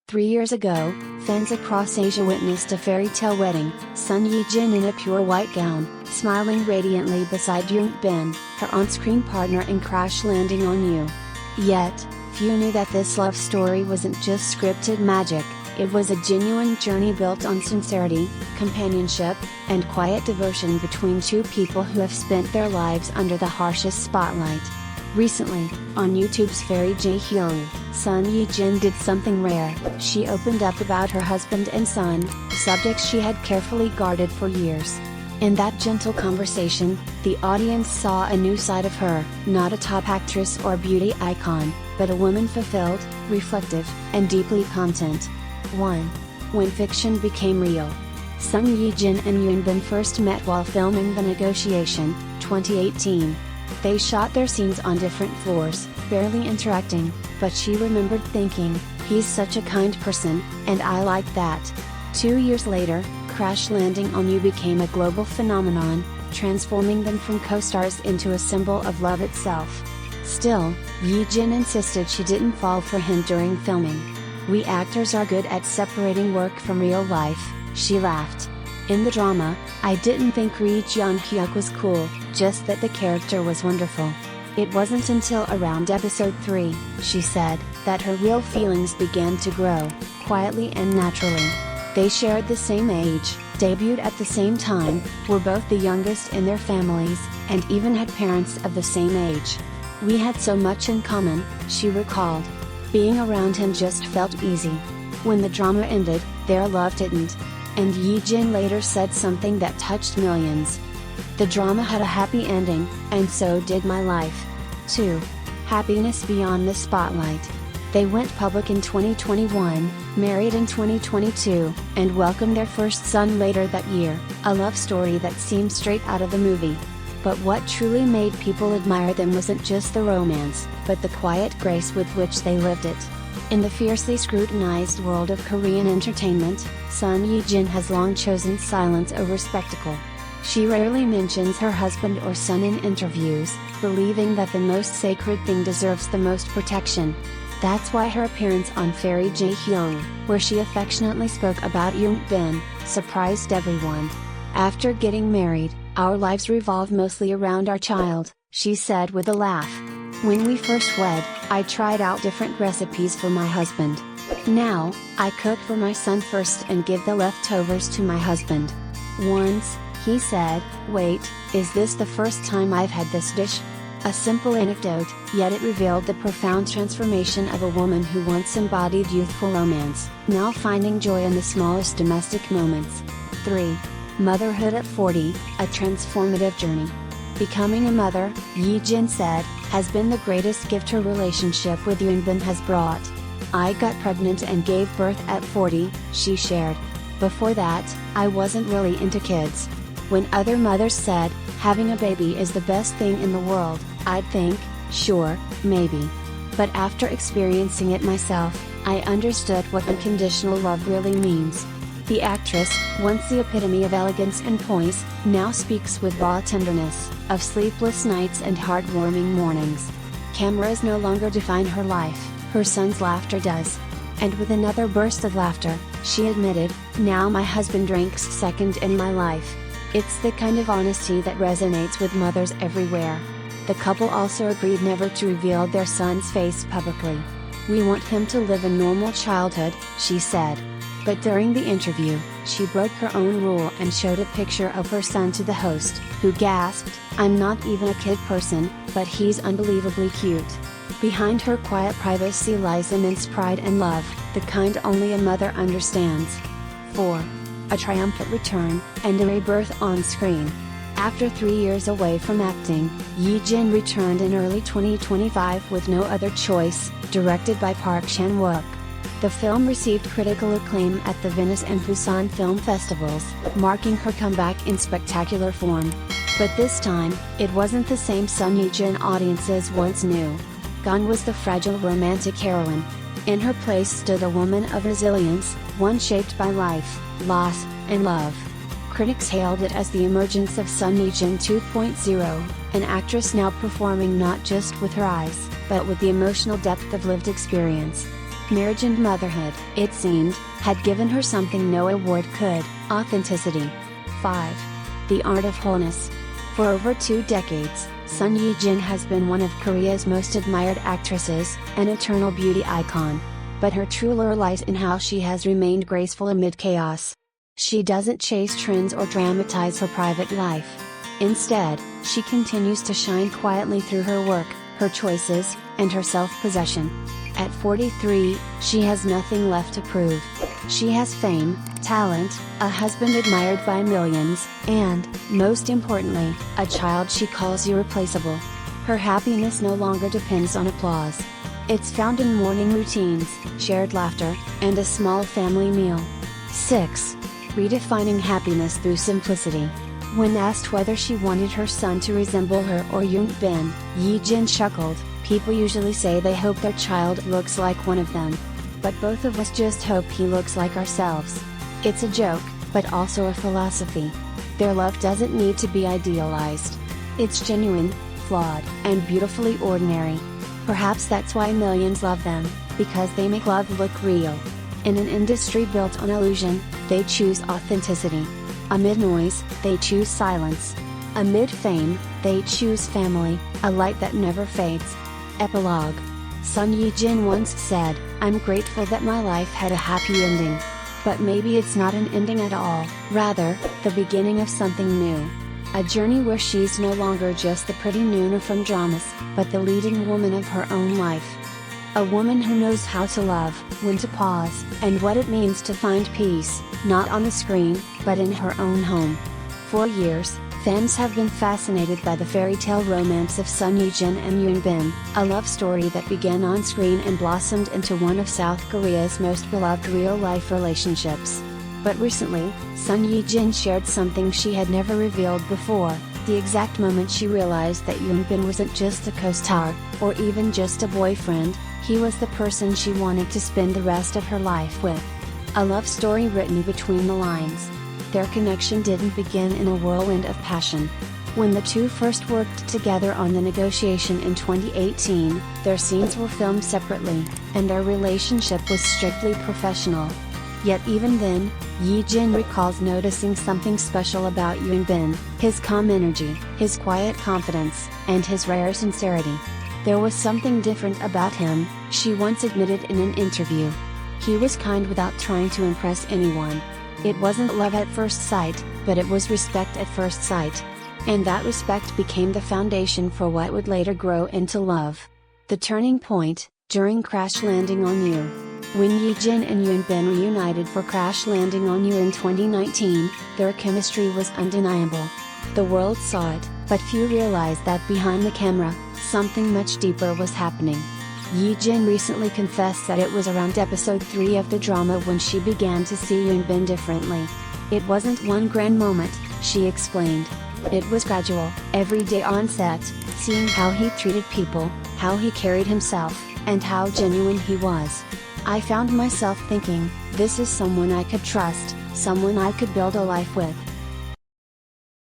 3 years ago, fans across Asia witnessed a fairy tale wedding, Son Ye Jin in a pure white gown, smiling radiantly beside Hyun Bin, her on-screen partner in Crash Landing on You. Yet, few knew that this love story wasn't just scripted magic, it was a genuine journey built on sincerity, companionship, and quiet devotion between two people who have spent their lives under the harshest spotlight. Recently, on YouTube's Hyun, Son Ye Jin did something rare. She opened up about her husband and son, subjects she had carefully guarded for years. In that gentle conversation, the audience saw a new side of her, not a top actress or beauty icon, but a woman fulfilled, reflective, and deeply content. 1. When fiction became real. Son Ye Jin and Hyun Bin first met while filming The Negotiation, 2018. They shot their scenes on different floors, barely interacting, but she remembered thinking, "He's such a kind person, and I like that." 2 years later, Crash Landing on You became a global phenomenon, transforming them from co-stars into a symbol of love itself. Still, Ye Jin insisted she didn't fall for him during filming. "We actors are good at separating work from real life," she laughed. In the drama, "I didn't think Ri Jung Hyuk was cool, just that the character was wonderful. It wasn't until around episode 3, she said, that her real feelings began to grow, quietly and naturally." They shared the same age, debuted at the same time, were both the youngest in their families, and even had parents of the same age. "We had so much in common," she recalled. "Being around him just felt easy. When the drama ended, their love didn't." And Ye Jin later said something that touched millions. "The drama had a happy ending, and so did my life." 2. Happiness beyond the spotlight. They went public in 2021, married in 2022, and welcomed their first son later that year, a love story that seemed straight out of the movie. But what truly made people admire them wasn't just the romance, but the quiet grace with which they lived it. In the fiercely scrutinized world of Korean entertainment, Son Ye Jin has long chosen silence over spectacle. She rarely mentions her husband or son in interviews, believing that the most sacred thing deserves the most protection. That's why her appearance on Hyun, where she affectionately spoke about Hyun Bin, surprised everyone. "After getting married, our lives revolve mostly around our child," she said with a laugh. "When we first wed, I tried out different recipes for my husband. Now, I cook for my son first and give the leftovers to my husband. Once, he said, 'Wait, is this the first time I've had this dish?' A simple anecdote, yet it revealed the profound transformation of a woman who once embodied youthful romance, now finding joy in the smallest domestic moments. 3. Motherhood at 40, a transformative journey. Becoming a mother, Ye Jin said, has been the greatest gift her relationship with Hyun Bin has brought. "I got pregnant and gave birth at 40, she shared. "Before that, I wasn't really into kids. When other mothers said, having a baby is the best thing in the world, I'd think, sure, maybe. But after experiencing it myself, I understood what unconditional love really means." The actress, once the epitome of elegance and poise, now speaks with raw tenderness, of sleepless nights and heartwarming mornings. "Cameras no longer define her life, her son's laughter does." And with another burst of laughter, she admitted, "Now my husband ranks second in my life." It's the kind of honesty that resonates with mothers everywhere. The couple also agreed never to reveal their son's face publicly. "We want him to live a normal childhood," she said. But during the interview, she broke her own rule and showed a picture of her son to the host, who gasped, "I'm not even a kid person, but he's unbelievably cute." Behind her quiet privacy lies immense pride and love, the kind only a mother understands. 4. A triumphant return, and a rebirth on screen. After 3 years away from acting, Ye Jin returned in early 2025 with No Other Choice, directed by Park Chan-wook. The film received critical acclaim at the Venice and Busan film festivals, marking her comeback in spectacular form. But this time, it wasn't the same Son Ye Jin audiences once knew. Gone was the fragile romantic heroine. In her place stood a woman of resilience, one shaped by life, loss, and love. Critics hailed it as the emergence of Son Ye Jin 2.0, an actress now performing not just with her eyes, but with the emotional depth of lived experience. Marriage and motherhood, it seemed, had given her something no award could: authenticity. 5. The art of wholeness. For over 2 decades, Son Ye Jin has been one of Korea's most admired actresses, an eternal beauty icon. But her true lure lies in how she has remained graceful amid chaos. She doesn't chase trends or dramatize her private life. Instead, she continues to shine quietly through her work, her choices, and her self-possession. At 43, she has nothing left to prove. She has fame, talent, a husband admired by millions, and, most importantly, a child she calls irreplaceable. Her happiness no longer depends on applause. It's found in morning routines, shared laughter, and a small family meal. 6. Redefining happiness through simplicity. When asked whether she wanted her son to resemble her or Hyun Bin, Ye Jin chuckled, "People usually say they hope their child looks like one of them. But both of us just hope he looks like ourselves." It's a joke, but also a philosophy. Their love doesn't need to be idealized. It's genuine, flawed, and beautifully ordinary. Perhaps that's why millions love them, because they make love look real. In an industry built on illusion, they choose authenticity. Amid noise, they choose silence. Amid fame, they choose family, a light that never fades. Epilogue. Son Ye Jin once said, "I'm grateful that my life had a happy ending. But maybe it's not an ending at all, rather, the beginning of something new. A journey where she's no longer just the pretty Nuna from dramas, but the leading woman of her own life. A woman who knows how to love, when to pause, and what it means to find peace, not on the screen, but in her own home." For years, fans have been fascinated by the fairy tale romance of Son Ye Jin and Hyun Bin, a love story that began on screen and blossomed into one of South Korea's most beloved real-life relationships. But recently, Son Ye Jin shared something she had never revealed before: the exact moment she realized that Hyun Bin wasn't just a co-star, or even just a boyfriend, he was the person she wanted to spend the rest of her life with. A love story written between the lines. Their connection didn't begin in a whirlwind of passion. When the two first worked together on The Negotiation in 2018, their scenes were filmed separately, and their relationship was strictly professional. Yet even then, Ye Jin recalls noticing something special about Hyun Bin: his calm energy, his quiet confidence, and his rare sincerity. There was something different about him, she once admitted in an interview. He was kind without trying to impress anyone. It wasn't love at first sight, but it was respect at first sight. And that respect became the foundation for what would later grow into love. The turning point, during Crash Landing on You. When Ye Jin and Hyun Bin reunited for Crash Landing on You in 2019, their chemistry was undeniable. The world saw it, but few realized that behind the camera, something much deeper was happening. Ye Jin recently confessed that it was around episode 3 of the drama when she began to see Hyun Bin differently. It wasn't one grand moment, she explained. It was gradual, every day on set, seeing how he treated people, how he carried himself, and how genuine he was. "I found myself thinking, this is someone I could trust, someone I could build a life with."